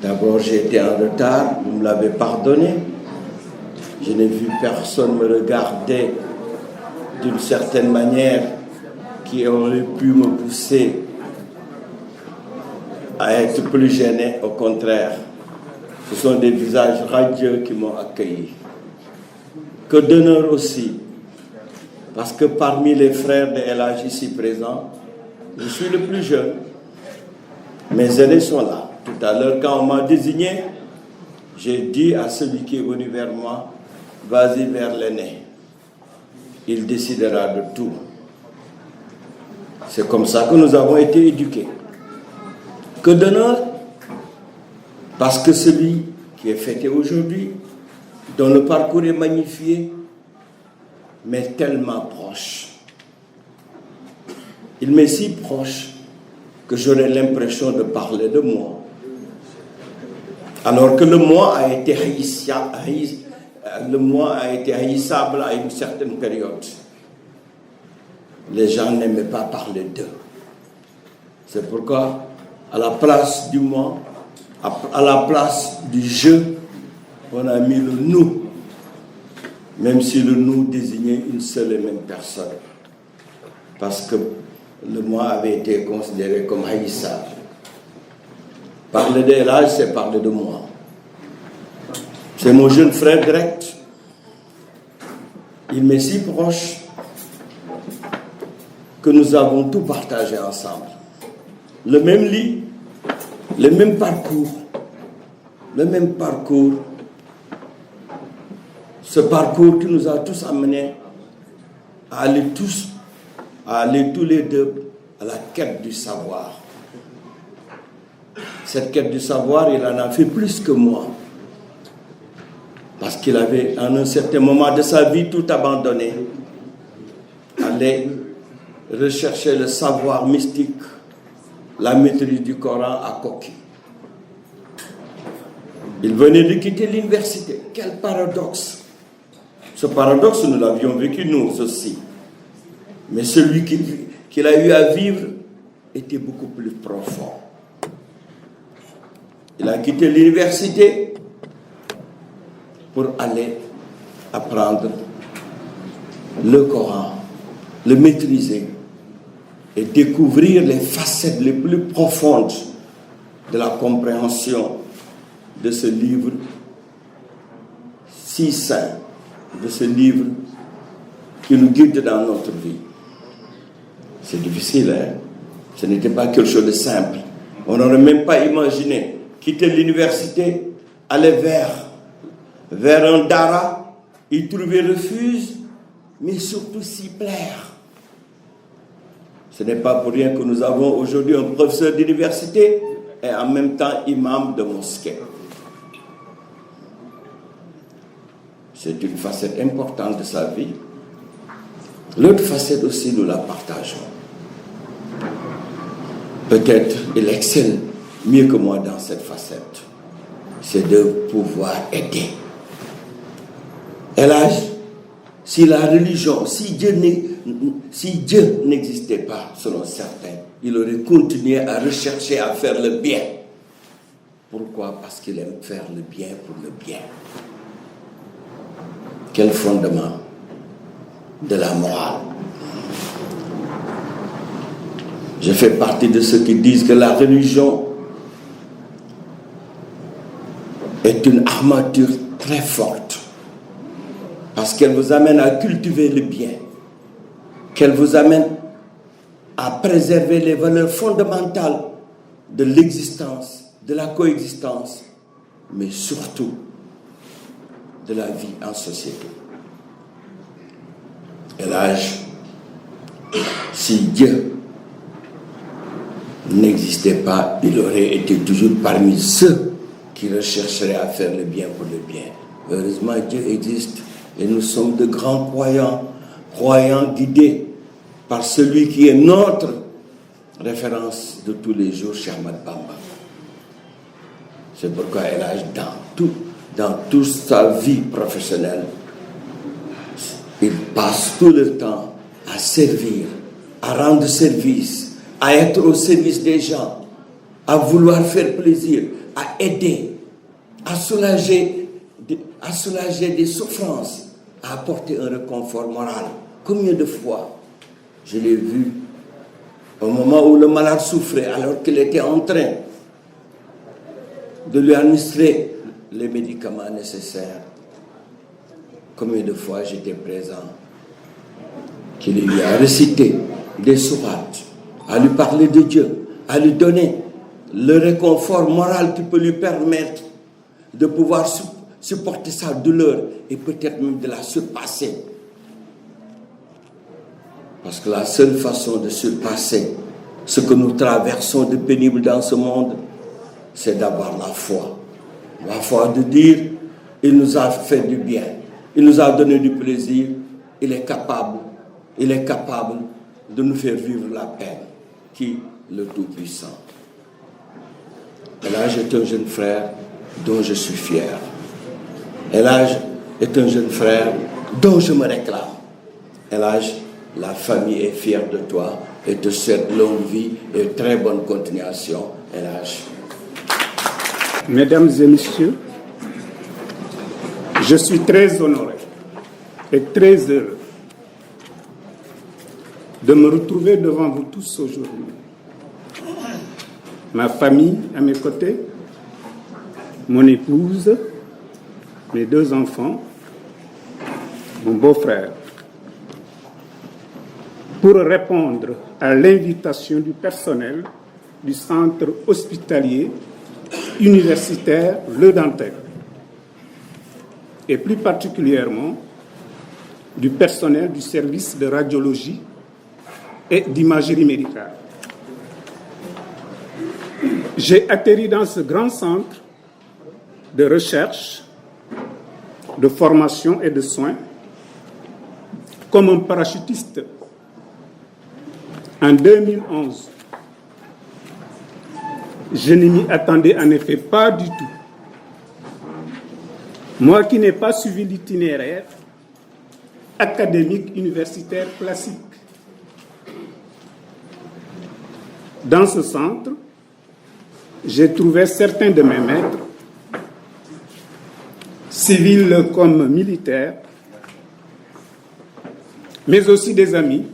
D'abord, j'ai été en retard, vous me l'avez pardonné. Je n'ai vu personne me regarder d'une certaine manière qui aurait pu me pousser à être plus gêné. Au contraire, ce sont des visages radieux qui m'ont accueilli. Que d'honneur aussi, parce que parmi les frères de El Hadj ici présents, je suis le plus jeune. Mes aînés sont là. Tout à l'heure, quand on m'a désigné, j'ai dit à celui qui est venu vers moi, vas-y vers l'aîné. Il décidera de tout. C'est comme ça que nous avons été éduqués. Que d'honneur, parce que celui qui est fêté aujourd'hui, dont le parcours est magnifié, mais tellement proche. Il m'est si proche que j'aurais l'impression de parler de moi. Alors que le moi a été haïssable à une certaine période. Les gens n'aimaient pas parler d'eux. C'est pourquoi, à la place du moi, à la place du je, on a mis le nous, même si le nous désignait une seule et même personne. Parce que le moi avait été considéré comme haïssable. Parler de El Hadj, c'est parler de moi. C'est mon jeune frère direct. Il m'est si proche que nous avons tout partagé ensemble. Le même lit, le même parcours. Ce parcours qui nous a tous amenés à aller tous les deux à la quête du savoir. Cette quête du savoir, il en a fait plus que moi. Parce qu'il avait, en un certain moment de sa vie, tout abandonné. Aller rechercher le savoir mystique, la maîtrise du Coran à Koki. Il venait de quitter l'université. Quel paradoxe! Ce paradoxe, nous l'avions vécu nous aussi. Mais celui qu'il a eu à vivre était beaucoup plus profond. Il a quitté l'université pour aller apprendre le Coran, le maîtriser et découvrir les facettes les plus profondes de la compréhension de ce livre si saint, de ce livre qui nous guide dans notre vie. C'est difficile, hein? Ce n'était pas quelque chose de simple. On n'aurait même pas imaginé quitter l'université, aller vers un dara, y trouver refuge, mais surtout s'y plaire. Ce n'est pas pour rien que nous avons aujourd'hui un professeur d'université et en même temps imam de mosquée. C'est une facette importante de sa vie. L'autre facette aussi, nous la partageons. Peut-être il excelle mieux que moi dans cette facette. C'est de pouvoir aider. El Hadj, si la religion, si Dieu n'existait pas, selon certains, il aurait continué à rechercher à faire le bien. Pourquoi? Parce qu'il aime faire le bien pour le bien. Quel fondement de la morale. Je fais partie de ceux qui disent que la religion est une armature très forte parce qu'elle vous amène à cultiver le bien, qu'elle vous amène à préserver les valeurs fondamentales de l'existence, de la coexistence, mais surtout de la vie en société. El Hadj, si Dieu n'existait pas, il aurait été toujours parmi ceux qui rechercheraient à faire le bien pour le bien. Heureusement, Dieu existe et nous sommes de grands croyants guidés par celui qui est notre référence de tous les jours, Cheikh Ahmadou Bamba. C'est pourquoi El Hadj, dans toute sa vie professionnelle, il passe tout le temps à servir, à rendre service, à être au service des gens, à vouloir faire plaisir, à aider, à soulager des souffrances, à apporter un réconfort moral. Combien de fois je l'ai vu au moment où le malade souffrait, alors qu'il était en train de lui administrer les médicaments nécessaires. Combien de fois j'étais présent, qu'il lui a récité des sourates, à lui parler de Dieu, à lui donner le réconfort moral qui peut lui permettre de pouvoir supporter sa douleur et peut-être même de la surpasser. Parce que la seule façon de surpasser ce que nous traversons de pénible dans ce monde, c'est d'avoir la foi. La foi de dire, il nous a fait du bien, il nous a donné du plaisir, il est capable de nous faire vivre la peine. Qui? Le Tout-Puissant. Elhadj est un jeune frère dont je suis fier. Elhadj est un jeune frère dont je me réclame. Elhadj, la famille est fière de toi et te souhaite longue vie et très bonne continuation. Elhadj. Mesdames et messieurs, je suis très honoré et très heureux de me retrouver devant vous tous aujourd'hui. Ma famille à mes côtés, mon épouse, mes 2 enfants, mon beau-frère, pour répondre à l'invitation du personnel du centre hospitalier universitaire Le Dantec, et plus particulièrement du personnel du service de radiologie et d'imagerie médicale. J'ai atterri dans ce grand centre de recherche, de formation et de soins comme un parachutiste en 2011. Je ne m'y attendais en effet pas du tout. Moi qui n'ai pas suivi l'itinéraire académique universitaire classique. Dans ce centre, j'ai trouvé certains de mes maîtres, civils comme militaires, mais aussi des amis,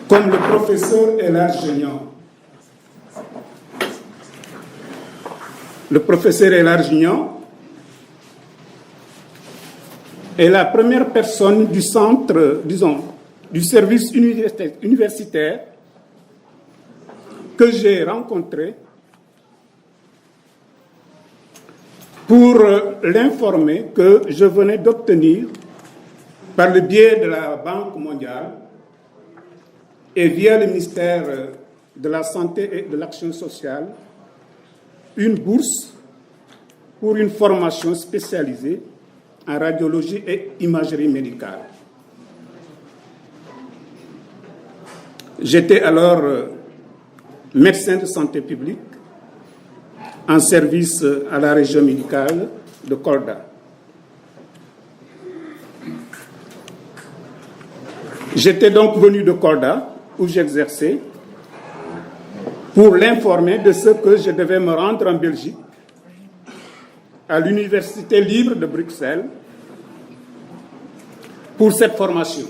comme le professeur Elhadj Niang. Le professeur Elhadj Niang est la première personne du centre, du service universitaire que j'ai rencontré pour l'informer que je venais d'obtenir, par le biais de la Banque mondiale et via le ministère de la Santé et de l'Action sociale, une bourse pour une formation spécialisée en radiologie et imagerie médicale. J'étais alors médecin de santé publique en service à la région médicale de Kolda. J'étais donc venu de Kolda, où j'exerçais, pour l'informer de ce que je devais me rendre en Belgique, à l'Université libre de Bruxelles, pour cette formation.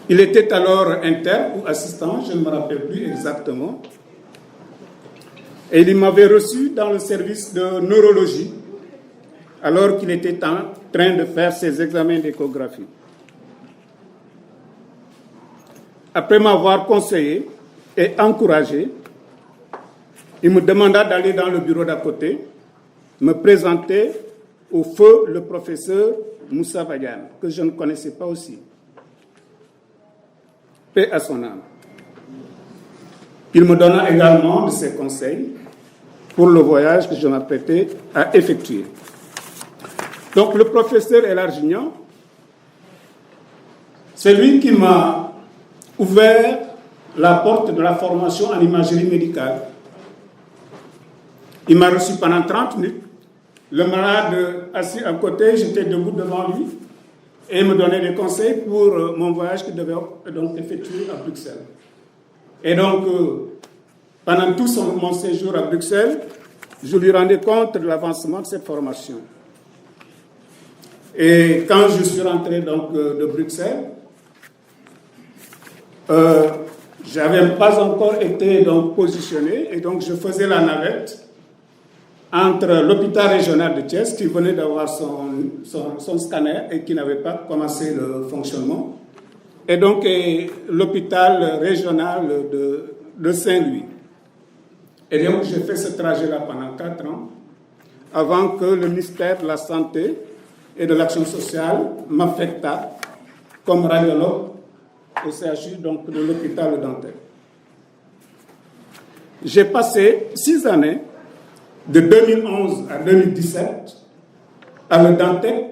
Il était alors interne ou assistant, je ne me rappelle plus exactement, et il m'avait reçu dans le service de neurologie, alors qu'il était en train de faire ses examens d'échographie. Après m'avoir conseillé et encouragé, il me demanda d'aller dans le bureau d'à côté, me présenter au feu le professeur Moussa Badiane, que je ne connaissais pas aussi. Paix à son âme. Il me donna également de ses conseils pour le voyage que je m'apprêtais à effectuer. Donc le professeur Elhadj Niang, c'est lui qui m'a ouvert la porte de la formation en imagerie médicale. Il m'a reçu pendant 30 minutes. Le malade assis à côté, j'étais debout devant lui et il me donnait des conseils pour mon voyage que je devais donc effectuer à Bruxelles. Et donc, Pendant tout mon séjour à Bruxelles, je lui rendais compte de l'avancement de cette formation. Et quand je suis rentré donc de Bruxelles, je n'avais pas encore été donc positionné, et donc je faisais la navette entre l'hôpital régional de Thiès, qui venait d'avoir son scanner et qui n'avait pas commencé le fonctionnement, et donc l'hôpital régional de Saint-Louis. Et donc j'ai fait ce trajet-là pendant 4 ans, avant que le ministère de la Santé et de l'Action sociale m'affecta comme radiologue au CHU donc, de l'hôpital de Dantec. J'ai passé 6 années, de 2011 à 2017, à le Dantec,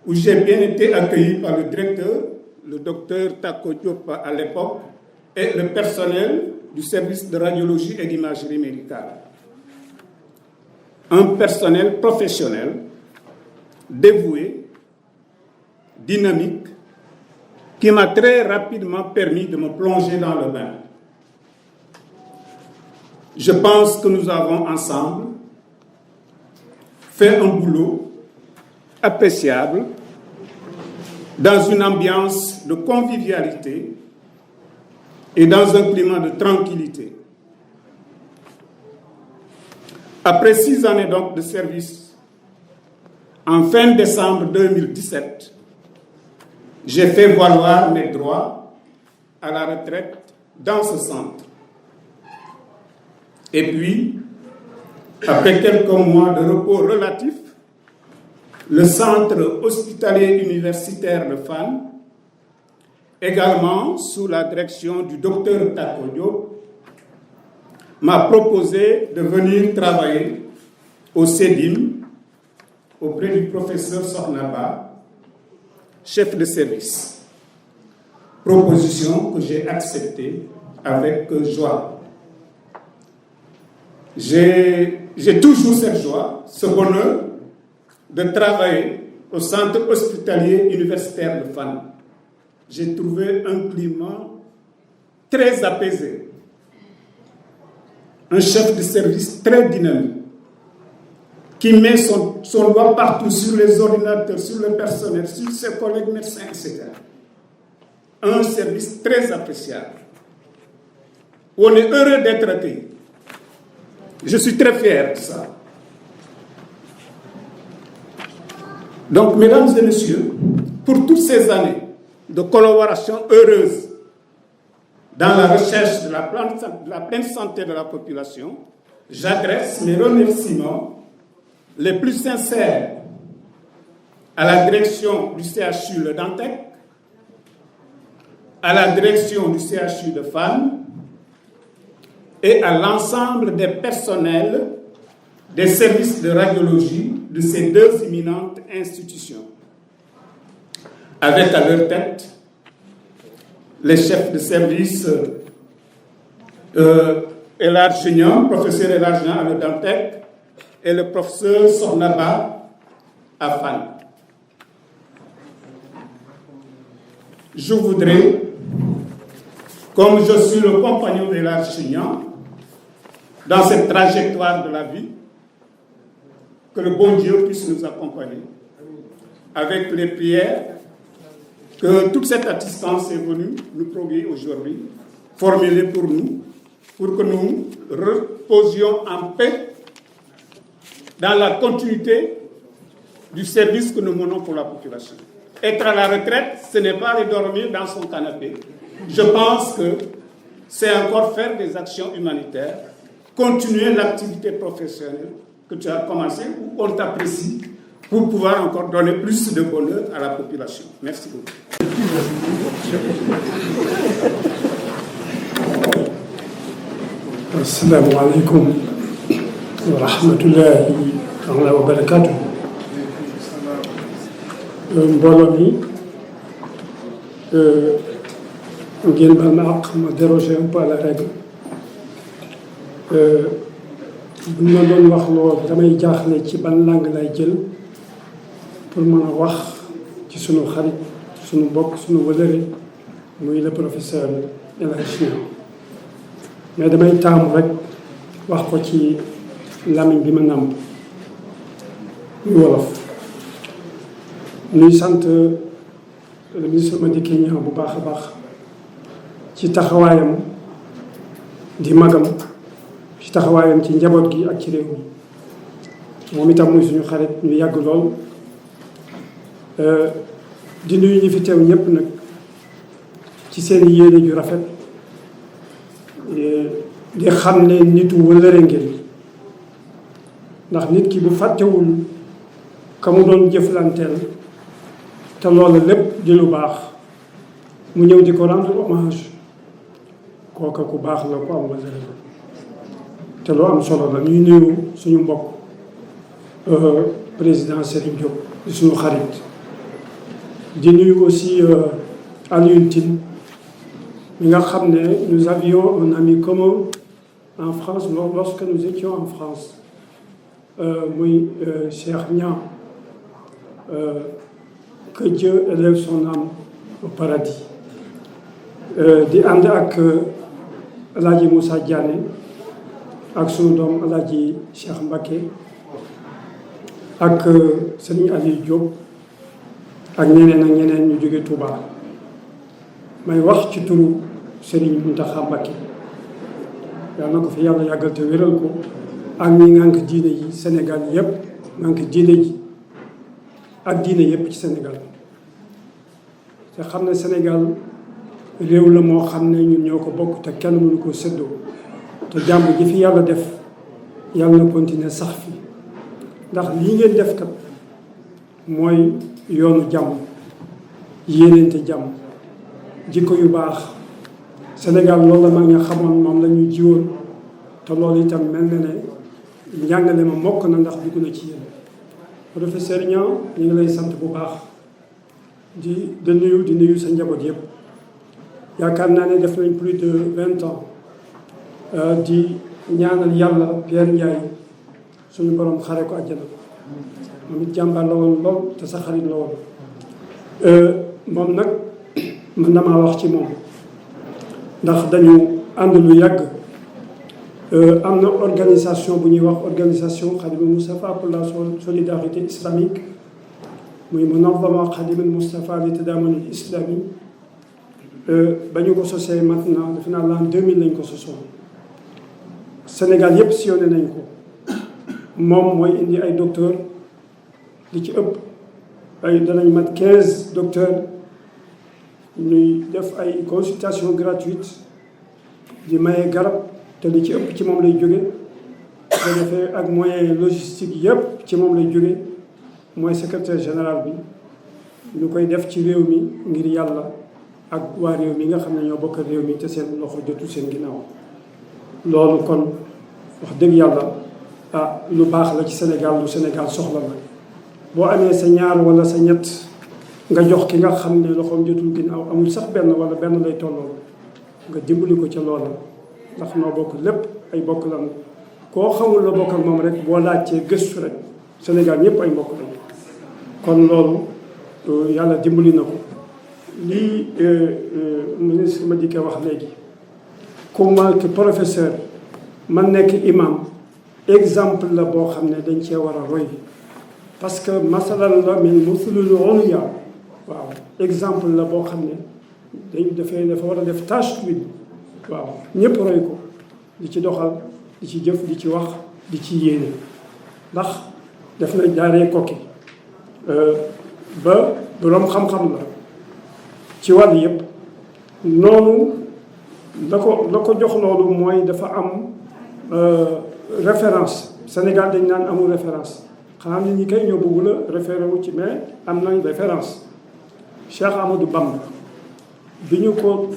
où j'ai bien été accueilli par le directeur, le docteur Tako Diop à l'époque, et le personnel du service de radiologie et d'imagerie médicale. Un personnel professionnel, dévoué, dynamique, qui m'a très rapidement permis de me plonger dans le bain. Je pense que nous avons ensemble fait un boulot appréciable dans une ambiance de convivialité et dans un climat de tranquillité. Après 6 années donc de service, en fin décembre 2017, j'ai fait valoir mes droits à la retraite dans ce centre. Et puis, après quelques mois de repos relatif, le centre hospitalier universitaire de Fann, également sous la direction du docteur Tako Diop, m'a proposé de venir travailler au CEDIM auprès du professeur Sornaba, chef de service. Proposition que j'ai acceptée avec joie. J'ai toujours cette joie, ce bonheur de travailler au centre hospitalier universitaire de Fann. J'ai trouvé un climat très apaisé. Un chef de service très dynamique, qui met son doigt partout sur les ordinateurs, sur le personnel, sur ses collègues médecins, etc. Un service très appréciable. On est heureux d'être accueilli. Je suis très fier de ça. Donc, mesdames et messieurs, pour toutes ces années de collaboration heureuse dans la recherche de la pleine santé de la population, j'adresse mes remerciements les plus sincères à la direction du CHU Le Dantec, à la direction du CHU de Fann et à l'ensemble des personnels des services de radiologie de ces 2 éminentes institutions, avec à leur tête les chefs de service Elhadj Niang, professeur Elhadj Niang à Le Dantec, et le professeur Sornaba à Fann. Je voudrais, comme je suis le compagnon d'Elhadj Niang dans cette trajectoire de la vie, que le bon Dieu puisse nous accompagner avec les prières que toute cette assistance est venue nous prodiguer aujourd'hui, formulée pour nous, pour que nous reposions en paix dans la continuité du service que nous menons pour la population. Être à la retraite, ce n'est pas aller dormir dans son canapé. Je pense que c'est encore faire des actions humanitaires, continuer l'activité professionnelle que tu as commencé, où on t'apprécie, pour pouvoir encore donner plus de bonheur à la population. Merci beaucoup. Assalamu alaikum wa rahmatullahi wa barakatuh. Mbooloo mi ngeen baal ma àq ma déroger un peu à la règle. bu ma doon wax loolu damay jaaxle ci ban langue lay jël pour mën a wax ci sunu xarit sunu mbokk sunu wëlëre muy le professeur Elhadj Niang. mais damay taamu rek wax ko ci làmmiñ bi ma nàmp muy wolof. ñuy sant le ministre Madické Niang bu baax a baax ci taxawaayam di magam ci taxawaayam ci njaboot gi ak ci réew mi moom itam muy suñu xarit ñu yàgg lool di nuyu ñi fi teew ñëpp nag ci seen yéene ju rafet di xam ne nitu wëllëre ngeen ndax nit ki bu fàttewul ka mu doon jëflanteel te loolu lépp di lu baax mu ñëw di ko rendre hommage kooka ku baax la ku am wëllëre la te lu am solo la ñuy nuyu suñu mbokk président Serigne Diop di suñu xarit di nuyu aussi Alioune Tine mi nga xam ne nous avions un ami commun en France lorsque nous étions en France muy Cheikh Niang que Dieu élève son âme au paradis di ànd ak El Hadji Moussa Diané ak sunu doom El Hadji Cheikh Mbacké ak Serigne Aliou Diop ak ñeneen ñu jóge Touba may wax ci turu Serigne Mountakha Mbacké yàlla na ko fi yàlla yàggal te wéral ko ak ñi ngànk diine yi Sénégal yëpp ngànk diine ji ak diine yëpp ci Sénégal te xam ne Sénégal réew la moo xam ne ñun ñoo ko bokk te kenn mënu ko séddoo te jàmm ji fi yàlla def yàlla na continuer sax fi ndax lii ngeen def kat mooy yoonu jàmm yéeneente jàmm jikko yu baax Sénégal loolu la mag ña xamoon moom la ñu jiwoon te loolu itam mel na ne njàngale ma mokk na ndax dugg na ci yéen. Professeur Niang ñu ngi lay sant bu baax di nuyu sa njaboot yëpp yaakaar naa ne def nañ plus de 20 ans di ñaanal yàlla Pierre Ndiaye suñu borom xare ko àjjana moom it jàmbaar la woon lool te sa xarit la woon moom nag man damaa wax ci moom ndax dañu ànd lu yàgg am na organisation bu ñuy wax organisation Khadimul Moustapha pour la solidarité islamique muy Munazama Khadimul Moustapha li tadaamul islami ba ñu ko sosee maintenant defe naa l'an 2000 lañ ko sosoon Sénégal yëpp sillonné nañ ko moom mooy indi ay docteur li ci ëpp ay danañ mat 15 docteurs ñuy def ay consultation gratuite di maye garab te li ci ëpp ci moom lay jóge ko defee ak moyen logistique yëpp ci moom lay jóge mooy secrétaire général bi ñu koy def ci réew mi ngir yàlla ak waa réew mi nga xam ne ñoo bokk réew mi te seen loxo jotu seen ginnaaw loolu kon wax dëgg yàlla lu baax la ci Sénégal lu Sénégal soxla la boo amee sa ñaar wala sa ñett nga jox ki nga xam ne loxoom jotul ginnaaw amul sax benn wala benn lay tolloo nga dimbali ko ca loola ndax noo bokk lépp ay bokk lan koo xamul la bokk ak moom rek boo laajtee gëstu rek Sénégal ñëpp ay mbokk lañu kon loolu yàlla dimbali na ko lii ministre Madické wax léegi comment que professeur man nekk imam exemple la boo xam ne dañ cee war a roy parce que masalan la min musulul ulya waaw exemple la boo xam ne dafa war a def tâche bi waaw ñëpp roy ko di ci doxal di ci jëf di ci wax di ci yéene ndax def na jaaree kokki ba boroom xam-xam la ci wàll yëpp noonu la ko jox loolu mooy dafa am référence Sénégal dañ naan amul référence xanaa nit ñi kay ñoo bëgg la référé wu ci mais am nañ référence Cheikh Amadou Bamba bi ñu ko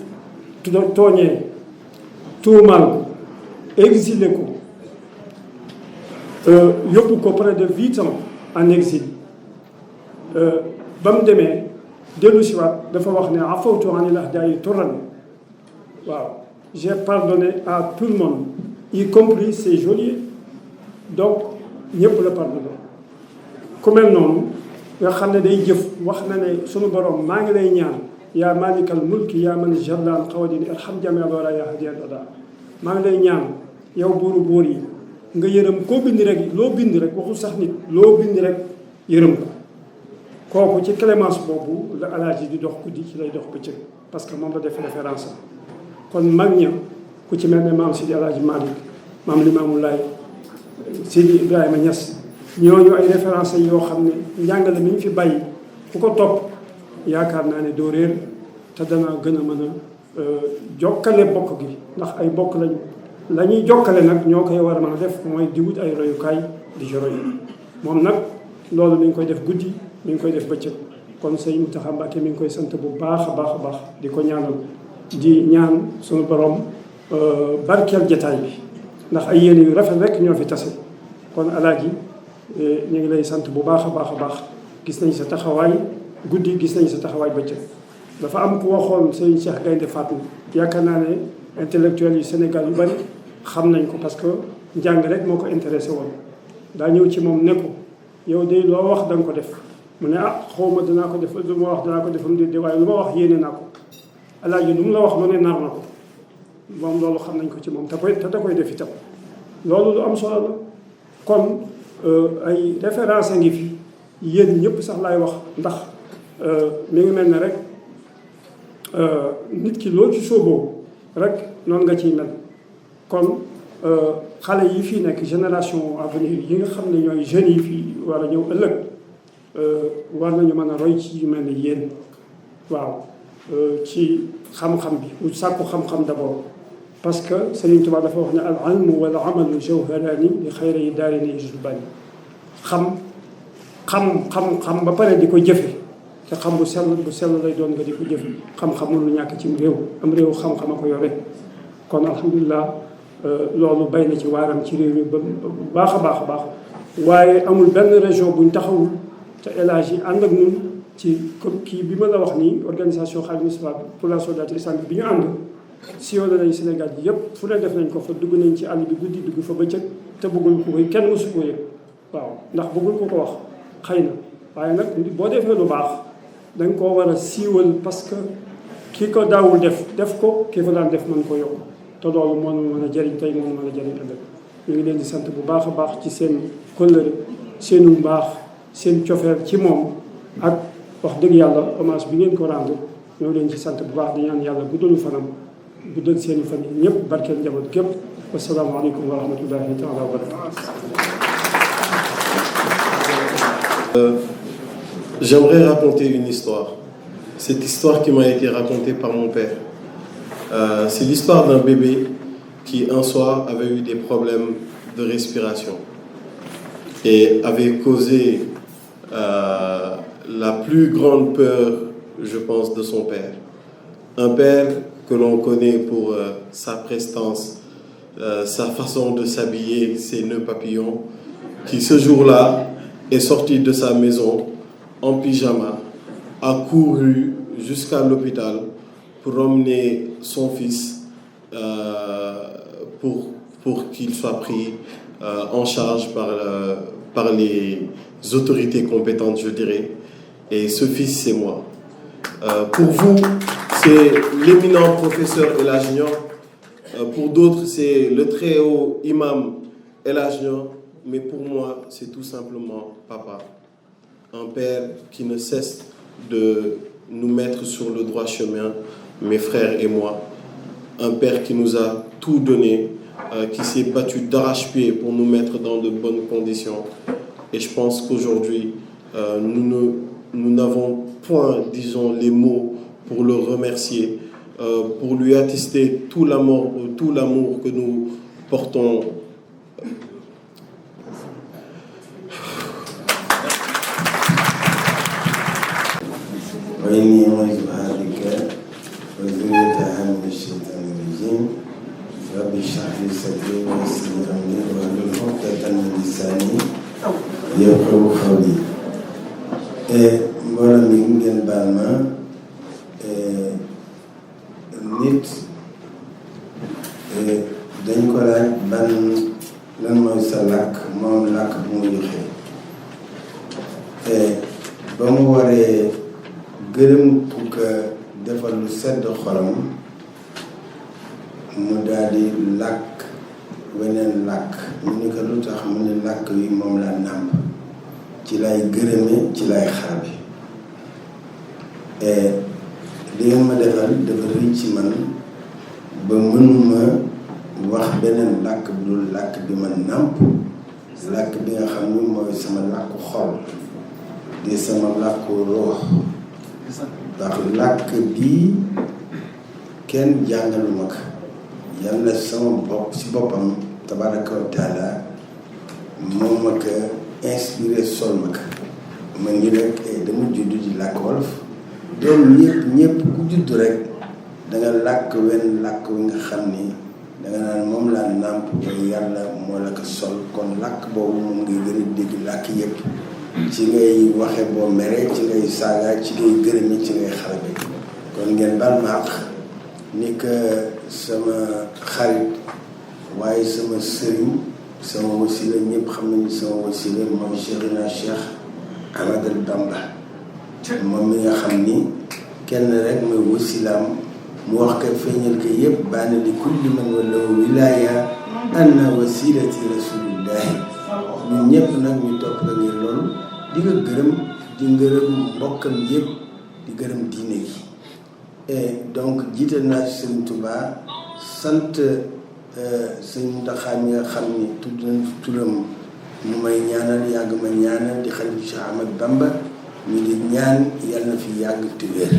tooñee tuumaal ko exilé ko yóbbu ko près de 8 ans en exil ba mu demee dellu si waat dafa wax ne afawtu anil ahdaai turan waaw j'ai pardonné à tout le monde y compris ses geôliers donc ñëpp la pardonné ku mel noonu nga xam ne day jëf wax na ne sunu borom maa ngi lay ñaan yaa malikal mulki yaa man jallaan xawadini irham jami alwara yaa hadiyan oda maa ngi lay ñaan yow buuru buur yi nga yërëm koo bind rek loo bind rek waxul sax nit loo bind rek yërëm ko kooku ci clémence boobu la alaaji di dox guddi ci lay dox bëccëg parce que moom la def référence am kon mag ña ku ci mel ne maam Sidi Alaaji Malick maam Limaamu Laay Sidi Ibrahima Niass ñooñu ay référence yoo xam ne njàngale mi ñu fi bàyyi ku ko topp yaakaar naa ne doo réer te dana gën a mën a jokkale bokk gi ndax ay bokk lañu la ñuy jokkale nag ñoo koy war a mën a def mooy di wut ay royukaay di ci roy moom nag loolu mi ngi koy def guddi mi ngi koy def bëccëg kon sëñ Mountakha Mbacké mi ngi koy sant bu baax a baax a baax di ko ñaanal di ñaan suñu borom barkeel jataay bi ndax ay yéene yu rafet rek ñoo fi tase kon alaaji ñu ngi lay sant bu baax a baax a baax gis nañ sa taxawaay guddi gis nañ sa taxawaay bëccëg dafa am ku waxoon sëñ Cheikh Gaynde Fatma yaakaar naa ne intellectuel yu Sénégal yu bari xam nañ ko parce que njàng rek moo ko intéressé woon daa ñëw ci moom ne ko yow de loo wax da nga ko def mu ne xawma danaa ko def lu ma wax danaa ko defam de waaye lu ma wax yéene naa ko alaaji lu mu la wax lu ne nar na ko moom loolu xam nañ ko ci moom te da koy def itam loolu lu am solo la kon ay référence a ngi fi yéen ñëpp sax laay wax ndax mi ngi mel ne rek nit ki loo ci sóoboo rek noonu nga ciy mel kon xale yi fii nekk génération à venir yi nga xam ne ñooy jeunes yi fii war a ñëw ëllëg war nañu mën a roy ci yu mel ni yéen waaw ci xam-xam bi mu sàkku xam-xam d'abord parce que Sëriñ Tuubaa dafa wax ne al ilmu wal amalu jawharani li xayri daarini yujlubani xam ba pare di ko jëfe te xam bu sell lay doon nga di ko jëfe xam-xamul lu ñàkk ci réew am réew xam-xam a ko yore kon alhamdulilah loolu bay na ci waaram ci réew mi ba baax a baax a baax waaye amul benn région buñ taxawul te élage yi ànd ak ñun ci kii bi ma la wax nii organisation Khadimou Moustapha pour la solidarité islamique bi ñu ànd sillonné nañ Sénégal bi yëpp fu ne def nañ ko fa dugg nañ ci àll bi guddi dugg fa bëccëg te bëggul ko koy kenn mosu ko yëg waaw ndax bëggul ko wax xëy na waaye nag boo defee lu baax da nga koo war a siiwal parce que kii ko daawul def ko kii ko daan def mën ko yokk te loolu moo mën a jëriñ tey moo mën a jëriñ ëllëg ñu ngi leen di sant bu baax a baax ci seen kóllëre seenu mbaax seen cofeel ci moom ak wax dëgg yàlla hommage bi ngeen ko rendre ñoo leen ci sant bu baax di ñaan yàlla guddalu fanam guddal seeni fan yi ñëpp barkeel njaboot gépp wasalaamaaleykum wa rahmatullahi taala wa barakatu. J'aimerais raconter une histoire. Cette histoire qui m'a été racontée par mon père. C'est l'histoire d'un bébé qui un soir avait eu des problèmes de respiration et avait causé la plus grande peur, je pense, de son père. Un père que l'on connaît pour sa prestance, sa façon de s'habiller, ses nœuds papillons, qui ce jour-là est sorti de sa maison en pyjama, a couru jusqu'à l'hôpital pour emmener son fils pour qu'il soit pris en charge par les autorités compétentes, je dirais. Et ce fils, c'est moi. Pour vous, c'est l'éminent professeur El Hadj Niang. Pour d'autres, c'est le très haut imam El Hadj Niang. Mais pour moi, c'est tout simplement papa. Un père qui ne cesse de nous mettre sur le droit chemin, mes frères et moi. Un père qui nous a tout donné, qui s'est battu d'arrache-pied pour nous mettre dans de bonnes conditions. Et je pense qu'aujourd'hui, nous n'avons point, disons, les mots pour le remercier, pour lui attester tout l'amour que nous portons. وإني أعوذ بك وذريتها من الشيطان الرجيم رب اشرح لي صدري ويسر لي أمري واحلل عقدة من لساني يفقهوا قولي. mbooloo mi ngeen baal ma nit dañ ko laaj lan mooy sa làkk moom làkk bu mu joxe ba mu waree gërëm pour que defal lu sedd xolam mu daal di làkk weneen làkk ñu ni ko lu tax mu ne làkk wi moom laa nàmp ci lay gërëme ci lay xarabe li ngeen ma defal dafa rëy ci man ba mënuma wax beneen làkk bu dul làkk bi ma nàmp làkk bi nga xam ni mooy sama làkku xol di sama làkku roox ndax làkk bii kenn jàngaluma ko yàlla sama bopp si boppam tabaraka wa taala moo ma ko inspiré sol ma ko man ñu rek dama judd di làkk wolof doom ñëpp ku judd rek da nga làkk wenn làkk wi nga xam ni da nga naan moom laa nàmp waaye yàlla moo la ko sol kon làkk boobu moom ngay gën a dégg làkk yëpp ci ngay waxe boo mere ci ngay saaga ci ngay gërëme ci ngay xarabe kon ngeen bal maax ni que sama xarit waaye sama sëriñ sama wasila ñëpp xam nañu sama wasila mooy Cheikhina Cheikh Ahmadou Bamba moom mi nga xam ni kenn rek mooy wasilaam mu wax ko feeñal ko yëpp baana li kulli man wala wilaya anna wasilati rasulillahi ñun ñëpp nag ñu topp la ngir loolu di nga gërëm di ngërëm mbokkam yëpp di gërëm diine gi et donc jiital naa ci Sëriñ Touba sant sëñ Mountakha mi nga xam ni tudd nañ turam mu may ñaanal yàgg ma ñaanal di xalifa Cheikh Ahmadou Bamba ñu di ñaan yàlla na fi yàgg te wér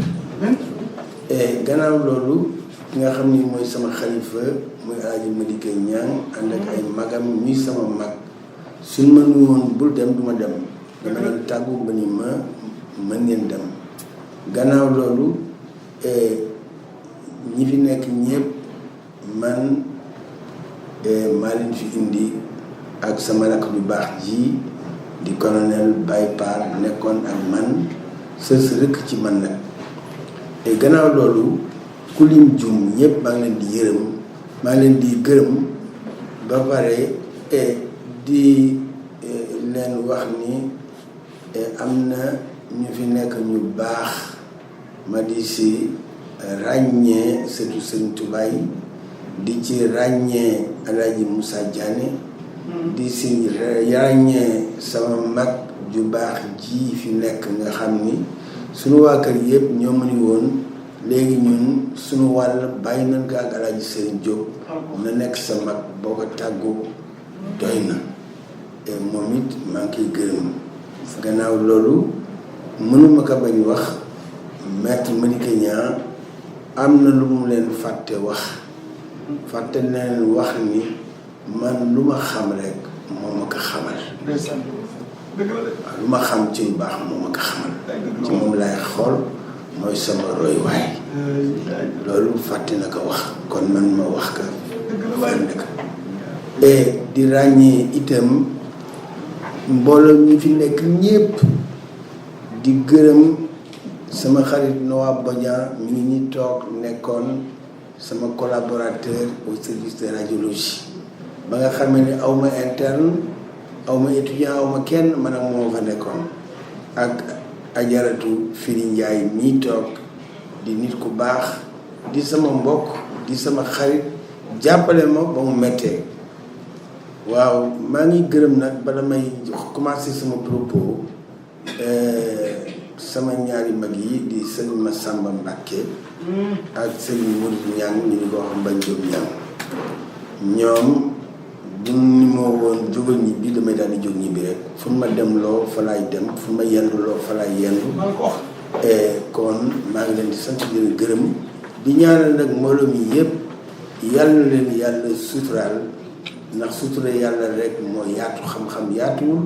et gannaaw loolu ki nga xam ni mooy sama xalifa muy Alaaji Madické Niang ànd ak ay magam ñuy sama mag suñ ma nu woon bul dem duma dem dama leen tàggu ba ni ma mën ngeen dem gannaaw loolu ñi fi nekk ñëpp man maa leen fi indi ak sama rakk bu baax ji di colonel Baye Paar nekkoon ak man sës rëkk ci man nag et gannaaw loolu ku lim jum ñëpp maa ngi leen di yërëm maa ngi leen di gërëm ba pare di leen wax ni am na ñu fi nekk ñu baax ma di si ràññee sëtu Sëriñ Tuubaa yi di ci ràññee Alaaji Moussa Diané di si ràññee sama mag ju baax ji fi nekk nga xam ni sunu waa kër yëpp ñoo ma ni woon léegi ñun sunu wàll bàyyi nañ ko ak Alaaji Sëriñ Diop na nekk sa mag boo ko tàggu doy na et moom it maa ngi koy gërëm gannaaw loolu mënuma ko bañ wax maître Madické Niang am na lu mu leen fàtte wax fàtte leen wax ni man lu ma xam rek moo ma ko xamal waaw lu ma xam ci lu baax moo ma ko xamal ci moom lay xool mooy sama roy waay loolu fàtte na ko wax kon man ma wax ka fenn ka et di ràññee itam mbooloo ñi fi nekk ñépp di gërëm sama xarit Noa Bodian mi ngi ni toog nekkoon sama collaborateur au service de radiologie ba nga xamee ni aw ma interne aw ma étudiant aw ma kenn man ak moo fa nekkoon ak ajaratu Firi Ndiaye mii toog di nit ku baax di sama mbokk di sama xarit jàppale ma ba mu mettee waaw maa ngi gërëm nag bala may commencer sama propos sama ñaari mag yi di sëñ Massamba Mbacké ak sëñ Mouride Niang ñu ni ko wax Mbaye Diop Niang ñoom bu ni moo woon jógal ñibbi damay daal di jóg ñibbi rek fu ma dem loo fa laay dem fu ma yendu loo fa laay yendu kon maa ngi leen di sant di leen gërëm di ñaanal nag mbooloo mi yëpp yàlla leen yàlla suturaal ndax sutura yàlla rek moo yaatu xam-xam yaatuwul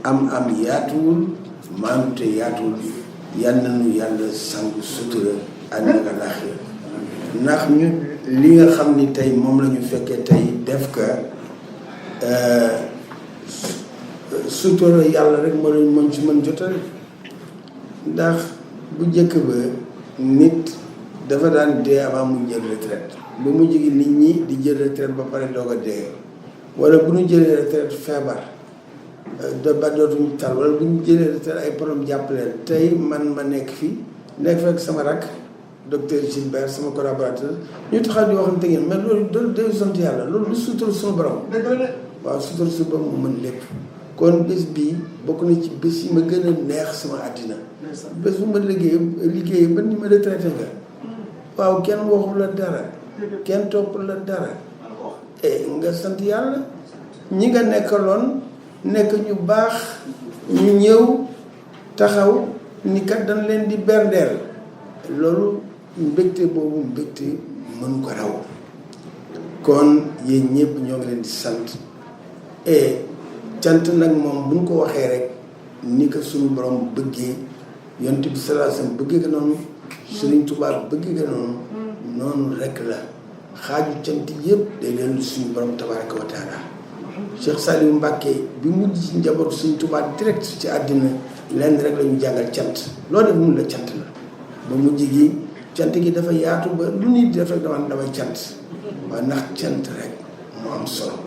am yaatuwul maanute yaatuwul yàlla nañu yàlla sangu sutura àddina ak àllaaxira ndax ñu li nga xam ni tey moom la ñu fekkee tey def ka sutura yàlla rek moo leen mën ci mën jotale ndax bu njëkk ba nit dafa daan dee avant mu jël retraite ba mu jigi nit ñi di jël retraite ba pare doog a dee wala bu ñu jëlee retraite feebar ba dootuñu tal wala bu ñu jëlee retraite ay problème jàpp leen tey man ma nekk fii nekk fekk sama rak docteur Gilbert sama collaborateur ñu taxaw di waxante ngeen mais loolu day sant yàlla loolu lu sutura suñu borom. waaw sutura suñu borom mu mën lépp. kon bés bii bokk na ci bés yi ma gën a neex sama àddina. bés bu ma liggéey ba ni ma retraité nga. waaw kenn waxu la dara. kenn topp la dara. nga sant yàlla. ñi nga nekkaloon nekk ñu baax ñu ñëw taxaw ni kat dañ leen di berndeel loolu mbégte boobu mbégte mënu ko raw kon yéen ñëpp ñoo ngi leen di sant cant nag moom bu ñu ko waxee rek ni ko suñu borom bëggee yonent bi sallallahu alayhi wasallam bëggee ko noonu Serigne Touba bëggee ko noonu rek la xaaju cant yëpp day leen suñu borom tabaraka wa taala Cheikh Saliou Mbacké bi mujj ci njabootu Serigne Touba direct ci àddina lenn rek la ñu jàngal cant loo def mun la cant la ba mujj gi cant gi dafa yaatu ba lu nit def rek damay cant waaye ndax cant rek moo am solo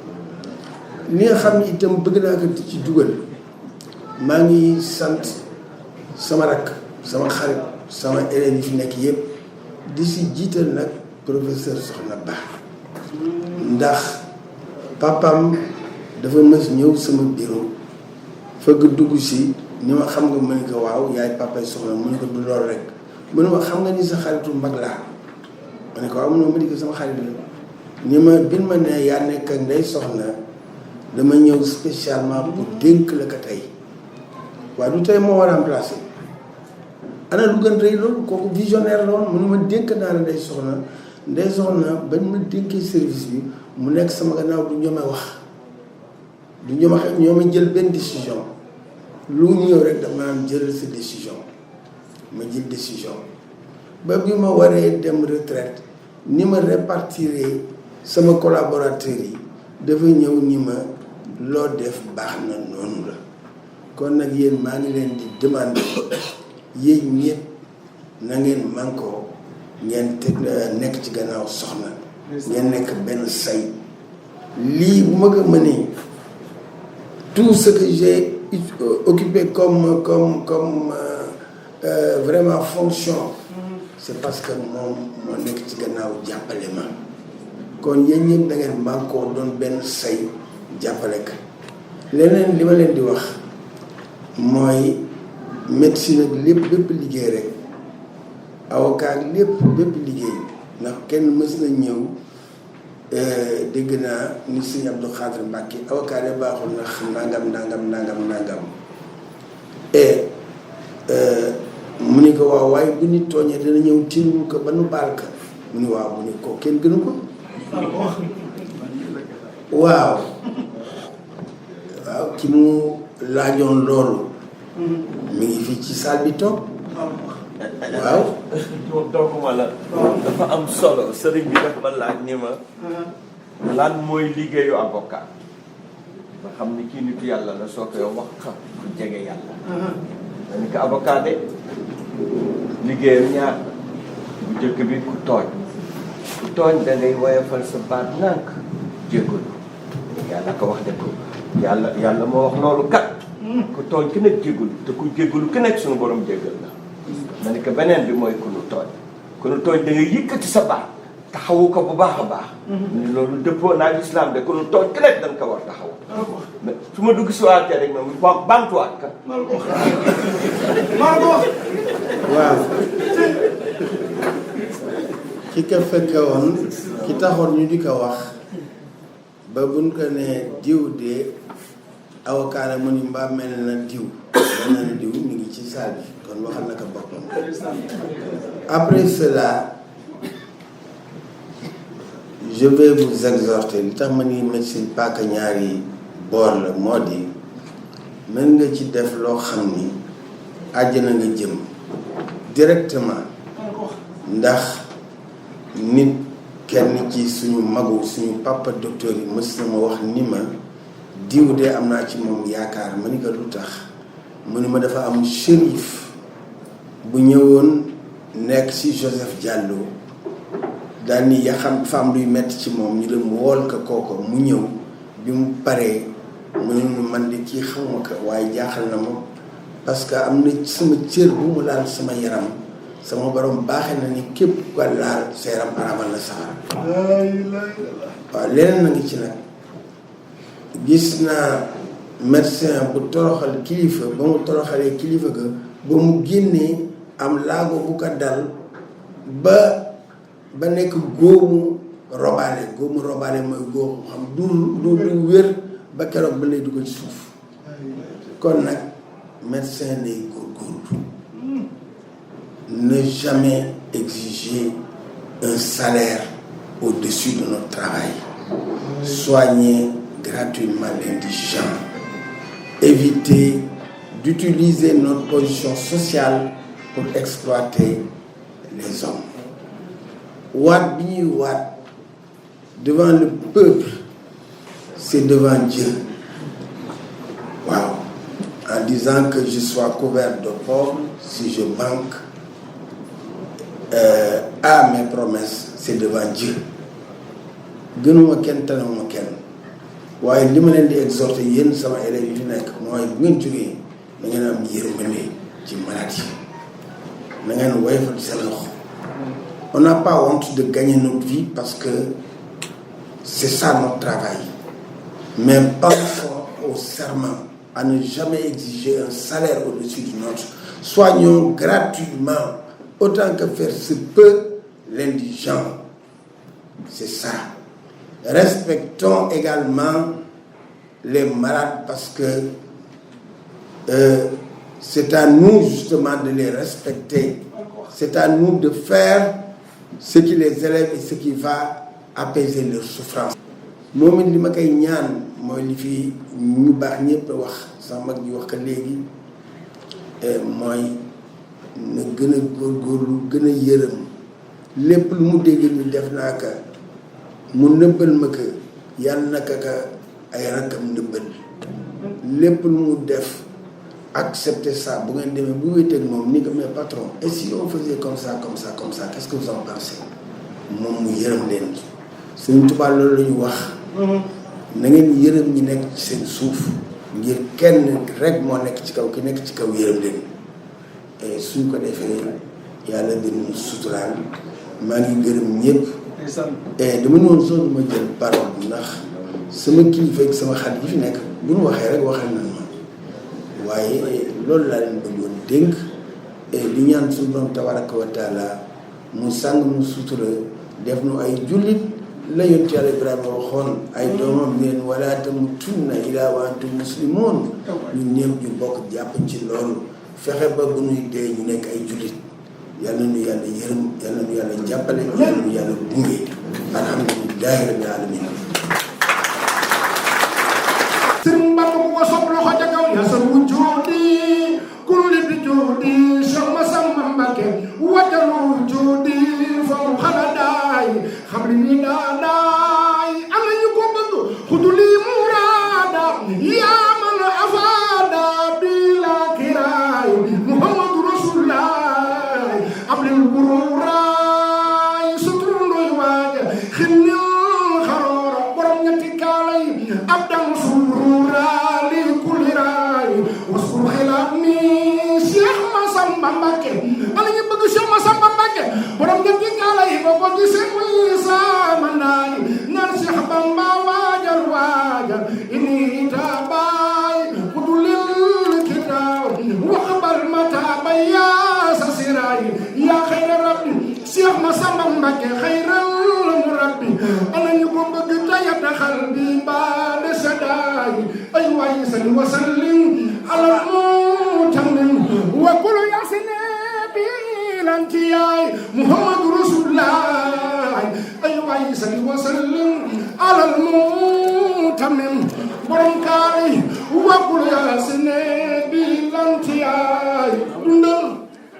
li nga xam ni itam bëgg naa ko ci dugal maa ngi sant sama rakk sama xarit sama élèves yi fi nekk yëpp di si jiital nag professeur Soxna Ba ndax papam dafa mës ñëw sama bureau fëgg dugg si ni ma xam nga mu ne ko waaw yaay papay Soxna mu ne ko du lool rek mu ne ma xam nga ni sa xaritu mag laa ma ne ko waaw mu ne ma di ko sama xarit la ni ma bin ma ne yaa nekk ak Ndey Soxna dama ñëw spécialement pour dénk la ko tey waaye du tey moo war a remplacer ana lu gën rëy loolu kooku visionnaire la woon mu ne ma dénk naa la Ndey Soxna bañ ma dénkee service bi mu nekk sama gannaaw du ñoome wax du ñoome jël benn décision lu ñëw rek dama naan jëlal sa décision ma jël décision ba bi ma waree dem retraite ni ma répartir sama collaborateurs yi dafa ñëw ni ma loo def baax na noonu la kon nag yéen maa ngi leen di demander yéen ñëpp na ngeen mànkoo ngeen teg nekk ci gannaaw Soxna ngeen nekk benn say lii bu ma ko mënee tout ce que j'ai occupé comme vraiment fonction c'est parce que moom moo nekk ci gannaaw jàppale ma kon yéen ñëpp da ngeen mànkoo doon benn say jàppale ka leneen li ma leen di wax mooy médecine ak bépp liggéey rek avocat ak bépp liggéey ndax kenn mës na ñëw dégg naa ni Sëñ Abdou Khadre Mbacké avocat de baaxul ndax nangam et mu ni ko waaw waaye bu nit tooñee dana ñëw tiiru ko ba nu baal ka mu ni waaw mu ni ko kenn gënu ko waaw ki mu laajoon loolu mi ngi fii ci salle bi toog waaw dooguma la dafa am solo sëriñ bi daf ma laaj ni ma lan mooy liggéeyu avocat nga xam ni kii nitu yàlla la soo koy wax xam ku jege yàlla dañu ko avocat de liggéeyam ñaar bu jëkk bi ku tooñ da ngay woyofal sa baat nànk jéggalu yàlla ko wax de ko yàlla moo wax loolu kat ku tooñ ki nekk jéggalu te ku jéggalu ki nekk suñu borom jéggal la ma ne ko beneen bi mooy ku nu tooñ da ngay yëkkati sa baat taxawu ko bu baax a baax ni loolu dëppoo naa islam de ku nu tooñ ki nekk dañ ko war taxaw mais su ma dugg si waatee rek moom bantuwaat ka waaw ki ko fekke woon ki taxoon ñu di ko wax ba buñ ko ne diw de avocat la mu ni mbaa mel na diw mel na diw mi ngi ci salle bi kon waxal na ko boppam après cela je vais vous exhorter li tax ma ni médecine paaka ñaari boor la moo di mën nga ci def loo xam ni àjjana nga jëm directement ndax nit kenn ci suñu magu suñu papa docteur yi mës na ma wax ni ma diw de am naa ci moom yaakaar ma ni ko lu tax mu ni ma dafa am shérif bu ñëwoon nekk ci Joseph Diallo daal ni ya xam dafa am luy metti ci moom ñu dem wool ko kooko mu ñëw bi mu paree mu ne man de kii xamuma ko waaye jaaxal na ma parce que am na sama cër bu mu laal sama yaram sama borom baaxee na ni képp ko laal seeram aramal la safara waaw leneen na ngi ci nag gis naa médecin bu toroxal kilifa ba mu toroxalee kilifa ga ba mu génnee am laago bu ko dal ba nekk góomu robaale mooy góomu xam du wér ba keroog ba lay dugg ci suuf kon nag médecin lay góorgóorlu ne jamais exiger un salaire au-dessus de notre travail. Soigner gratuitement l'indigent. Éviter d'utiliser notre position sociale pour exploiter les hommes. Waat bi ñuy waat devant le peuple, c'est devant Dieu. Waaw. En disant que je sois couvert de pauvres, si je manque à mes promesses, c'est devant Dieu. gënuma kenn tanewuma kenn waaye li ma leen di exhorter yéen sama élèves yi fi nekk mooy bu ngeen jógee da ngeen am yërmande ci maladie na ngeen woyofal seen loxo. On n'a pas honte de gagner notre vie parce que c'est ça notre travail, mais pensons au serment à ne jamais exiger un salaire au-dessus du nôtre. Soignons gratuitement autant que faire se peut l'indigent. C'est ça. Respectons également les malades parce que c'est à nous justement de les respecter. C'est à nous de faire ce qui les élève et ce qui va apaiser leur souffrance. moom it li ma koy ñaan mooy li fi ñu baax ñëpp wax sama mag ñu wax ko léegi mooy na gën a góorgóorlu gën a yërëm lépp lu mu dégg ñu def naa ko mu nëbbal ma ko yàlla naka ka ay rakkam nëbbal lépp lu mu def accepter ça bu ngeen demee bu wéeteeg moom ni ko mais patron et si on faisait comme ça qu'est-ce que vous en pensez moom mu yërëm leen Sëriñ Tuubaa loolu la ñu wax na ngeen yërëm ñi nekk ci seen suuf ngir kenn rek moo nekk ci kaw ki nekk ci kaw yërëm leen et suñ ko defee yàlla gën suturaal maa ngi gërëm ñëpp et dama ne woon soo ma jël parole bi ndax sama kilifa ak sama xarit yi fi nekk bu ñu waxee rek waxal nañ ma waaye loolu laa leen bëggoon dénk et di ñaan suñu borom tabaraka wa taala mu sàng mu sutura def nu ay jullit la yonent Yàlla Ibrahima waxoon ay doomam leen wala tamutunna illaa wa antum muslimoon ñun ñëpp ñu bokk jàpp ci loolu fexe ba bu ñuy dee ñu nekk ay jullit yàlla nu yàlla yërëm yàlla nu yàlla jàppale yàlla nu yàlla gunge alhamdulillahi rabbil alamin. Sëriñ Bamba ku ko sopp loxo ca kaw ya sa wujudi kulli bi judi sama sama Mbàkke watalu judi fam xala daay xam li ni daay am na ñu ko bëgg xuduli murada yaa man afada bila kiraay Muhammadu Rasulullah ablil bururaay sutrundoy waaja xinil xaroora borom ñetti kaalay abdan surura li kulli raay waskur xilaat ni Cheikh Massamba Mbacké ana ñu bëgg Cheikh Massamba Mbacké borom ñetti kaalay boo ko gisee muy saamandaay naan Cheikh Bamba waajal waajal ini tabaay kudulil kitaab waxbal mataaba yaa sa siraay yaa xayra rabbi Cheikh Massamba Mbacké xayral murabbi ana ñu ko bëgg taya daxal bi baale sadaay ay waay salli wa sallim ala mutammin wa kulu yasine bi lantiyaay Muhammadu Rasulullah ay waay salli wa sallim ala mutammin borom kaari wa kulu yasine bi lantiyaay dundal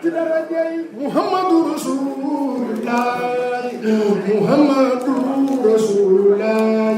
ci darajay Muhammadu Rasulullah Muhammadu Rasulullah